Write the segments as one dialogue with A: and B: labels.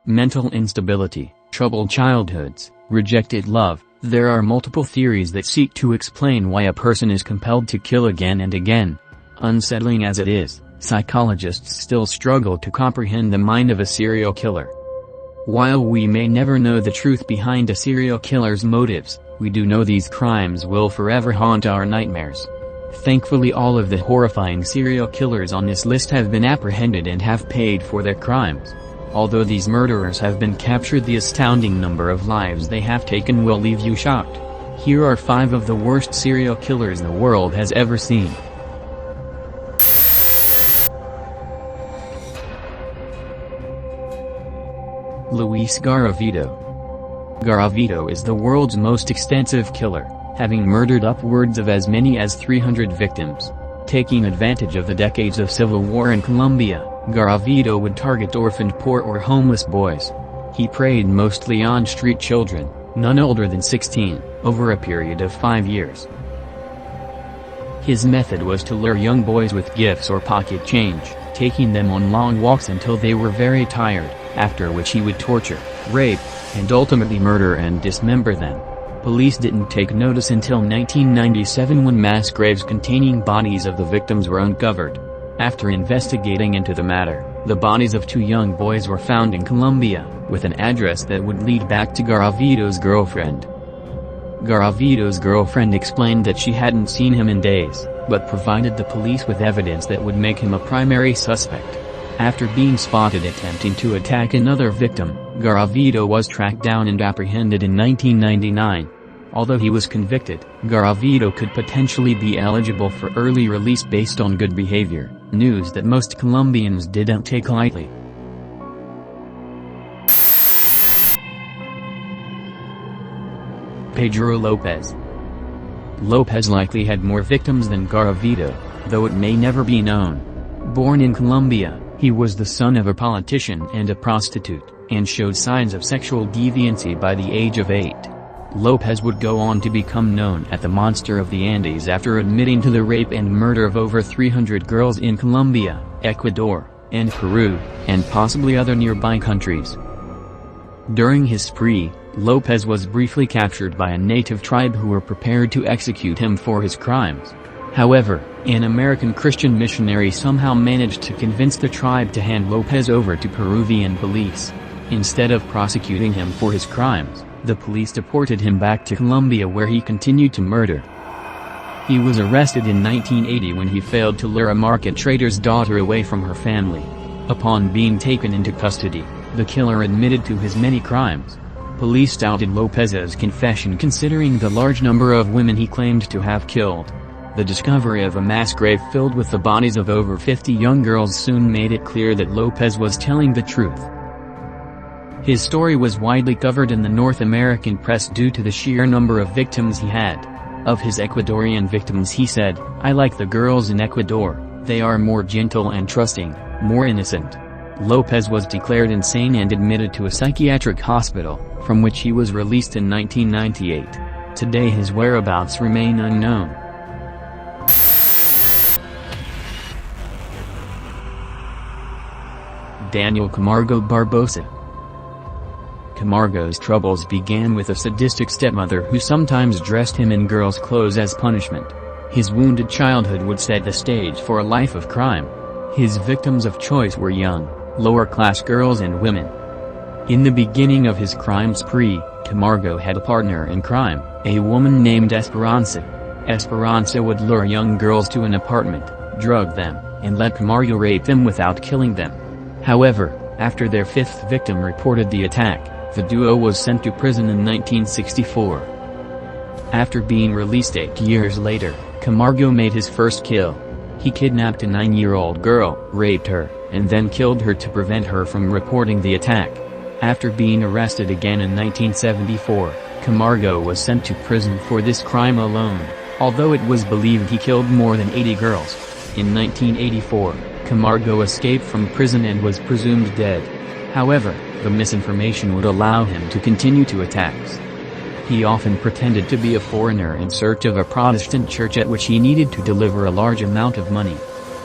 A: mental instability, troubled childhoods, rejected love. There are multiple theories that seek to explain why a person is compelled to kill again and again. Unsettling as it is, psychologists still struggle to comprehend the mind of a serial killer. While we may never know the truth behind a serial killer's motives, we do know these crimes will forever haunt our nightmares. Thankfully, all of the horrifying serial killers on this list have been apprehended and have paid for their crimes. Although these murderers have been captured, the astounding number of lives they have taken will leave you shocked. Here are 5 of the worst serial killers the world has ever seen. Luis Garavito. Garavito is the world's most extensive killer, having murdered upwards of as many as 300 victims. Taking advantage of the decades of civil war in Colombia, Garavito would target orphaned, poor or homeless boys. He preyed mostly on street children, none older than 16, over a period of 5 years. His method was to lure young boys with gifts or pocket change, taking them on long walks until they were very tired, after which he would torture, rape, and ultimately murder and dismember them. Police didn't take notice until 1997 when mass graves containing bodies of the victims were uncovered. After investigating into the matter, the bodies of 2 young boys were found in Colombia, with an address that would lead back to Garavito's girlfriend. Garavito's girlfriend explained that she hadn't seen him in days, but provided the police with evidence that would make him a primary suspect. After being spotted attempting to attack another victim, Garavito was tracked down and apprehended in 1999. Although he was convicted, Garavito could potentially be eligible for early release based on good behavior, news that most Colombians didn't take lightly. Pedro Lopez. Lopez likely had more victims than Garavito, though it may never be known. Born in Colombia, he was the son of a politician and a prostitute, and showed signs of sexual deviancy by the age of 8. Lopez would go on to become known as the Monster of the Andes after admitting to the rape and murder of over 300 girls in Colombia, Ecuador, and Peru, and possibly other nearby countries. During his spree, Lopez was briefly captured by a native tribe who were prepared to execute him for his crimes. However, an American Christian missionary somehow managed to convince the tribe to hand Lopez over to Peruvian police. Instead of prosecuting him for his crimes, the police deported him back to Colombia, where he continued to murder. He was arrested in 1980 when he failed to lure a market trader's daughter away from her family. Upon being taken into custody, the killer admitted to his many crimes. Police doubted Lopez's confession considering the large number of women he claimed to have killed. The discovery of a mass grave filled with the bodies of over 50 young girls soon made it clear that Lopez was telling the truth. His story was widely covered in the North American press due to the sheer number of victims he had. Of his Ecuadorian victims he said, "I like the girls in Ecuador, they are more gentle and trusting, more innocent." Lopez was declared insane and admitted to a psychiatric hospital, from which he was released in 1998. Today his whereabouts remain unknown. Daniel Camargo Barbosa. Camargo's troubles began with a sadistic stepmother who sometimes dressed him in girls' clothes as punishment. His wounded childhood would set the stage for a life of crime. His victims of choice were young, lower-class girls and women. In the beginning of his crime spree, Camargo had a partner in crime, a woman named Esperanza. Esperanza would lure young girls to an apartment, drug them, and let Camargo rape them without killing them. However, after their 5th victim reported the attack, the duo was sent to prison in 1964. After being released 8 years later, Camargo made his first kill. He kidnapped a 9-year-old girl, raped her, and then killed her to prevent her from reporting the attack. After being arrested again in 1974, Camargo was sent to prison for this crime alone, although it was believed he killed more than 80 girls. In 1984, Camargo escaped from prison and was presumed dead. However, the misinformation would allow him to continue to attacks. He often pretended to be a foreigner in search of a Protestant church at which he needed to deliver a large amount of money.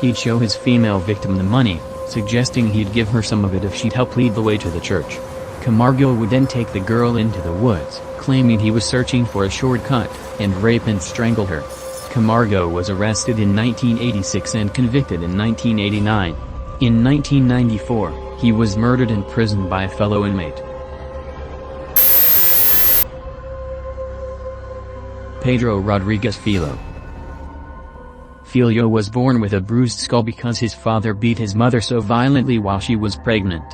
A: He'd show his female victim the money, suggesting he'd give her some of it if she'd help lead the way to the church. Camargo would then take the girl into the woods, claiming he was searching for a shortcut, and rape and strangle her. Camargo was arrested in 1986 and convicted in 1989. In 1994, he was murdered in prison by a fellow inmate. Pedro Rodriguez Filho. Filho was born with a bruised skull because his father beat his mother so violently while she was pregnant.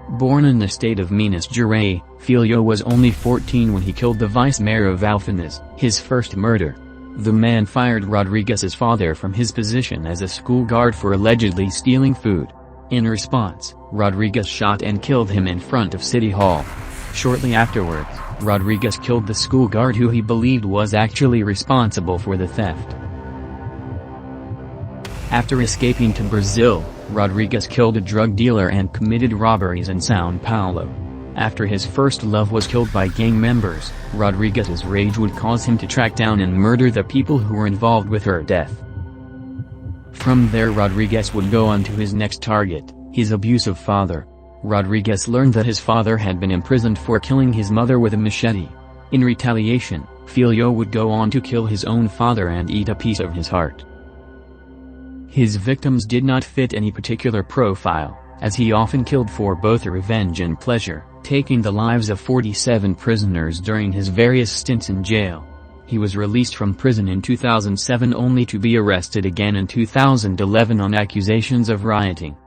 A: Born in the state of Minas Gerais, Filho was only 14 when he killed the vice mayor of Alfenas, his first murder. The man fired Rodriguez's father from his position as a school guard for allegedly stealing food. In response, Rodriguez shot and killed him in front of City Hall. Shortly afterwards, Rodriguez killed the school guard who he believed was actually responsible for the theft. After escaping to Brazil, Rodriguez killed a drug dealer and committed robberies in São Paulo. After his first love was killed by gang members, Rodriguez's rage would cause him to track down and murder the people who were involved with her death. From there Rodriguez would go on to his next target, his abusive father. Rodriguez learned that his father had been imprisoned for killing his mother with a machete. In retaliation, Filho would go on to kill his own father and eat a piece of his heart. His victims did not fit any particular profile, as he often killed for both revenge and pleasure, taking the lives of 47 prisoners during his various stints in jail. He was released from prison in 2007 only to be arrested again in 2011 on accusations of rioting.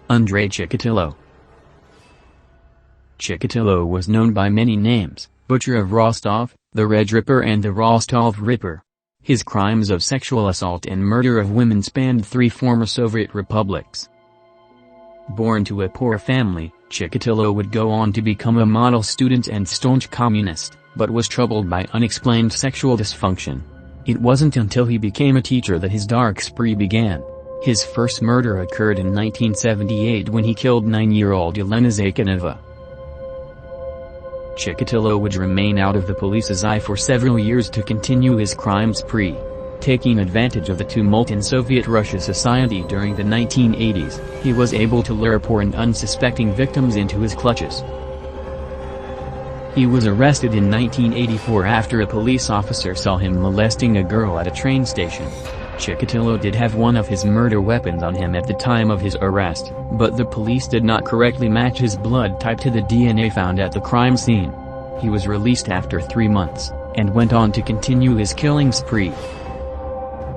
A: Andrei Chicatillo. Chicatillo was known by many names: Butcher of Rostov, the Red Ripper and the Rostov Ripper. His crimes of sexual assault and murder of women spanned 3 former Soviet republics. Born to a poor family, Chicatillo would go on to become a model student and staunch communist, but was troubled by unexplained sexual dysfunction. It wasn't until he became a teacher that his dark spree began. His first murder occurred in 1978 when he killed 9-year-old Elena Zakhanova. Chicatillo would remain out of the police's eye for several years to continue his crime spree. Taking advantage of the tumult in Soviet Russia society during the 1980s, he was able to lure poor and unsuspecting victims into his clutches. He was arrested in 1984 after a police officer saw him molesting a girl at a train station. Chicatillo did have one of his murder weapons on him at the time of his arrest, but the police did not correctly match his blood type to the DNA found at the crime scene. He was released after 3 months, and went on to continue his killing spree.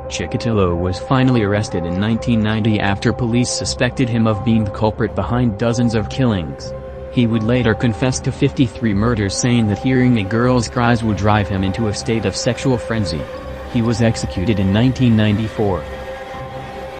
A: Chicatillo was finally arrested in 1990 after police suspected him of being the culprit behind dozens of killings. He would later confess to 53 murders, saying that hearing a girl's cries would drive him into a state of sexual frenzy. He was executed in 1994.